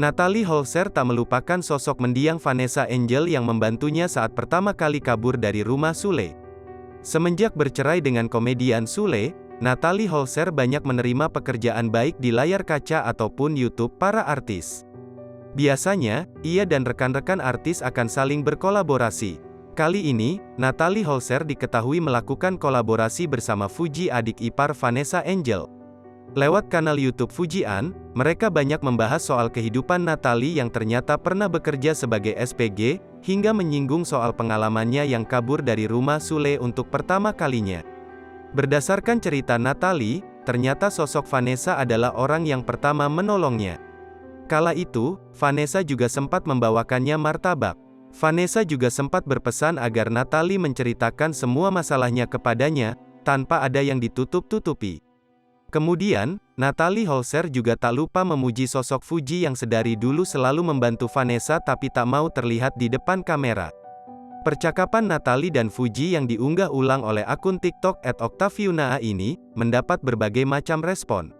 Natalie Holzer tak melupakan sosok mendiang Vanessa Angel yang membantunya saat pertama kali kabur dari rumah Sule. Semenjak bercerai dengan komedian Sule, Natalie Holzer banyak menerima pekerjaan baik di layar kaca ataupun YouTube para artis. Biasanya, ia dan rekan-rekan artis akan saling berkolaborasi. Kali ini, Natalie Holzer diketahui melakukan kolaborasi bersama Fuji adik ipar Vanessa Angel. Lewat kanal YouTube Fujian, mereka banyak membahas soal kehidupan Natalie yang ternyata pernah bekerja sebagai SPG, hingga menyinggung soal pengalamannya yang kabur dari rumah Sule untuk pertama kalinya. Berdasarkan cerita Natalie, ternyata sosok Vanessa adalah orang yang pertama menolongnya. Kala itu, Vanessa juga sempat membawakannya martabak. Vanessa juga sempat berpesan agar Natalie menceritakan semua masalahnya kepadanya, tanpa ada yang ditutup-tutupi. Kemudian, Natalie Holzer juga tak lupa memuji sosok Fuji yang sedari dulu selalu membantu Vanessa tapi tak mau terlihat di depan kamera. Percakapan Natalie dan Fuji yang diunggah ulang oleh akun TikTok @octavianaa ini, mendapat berbagai macam respon.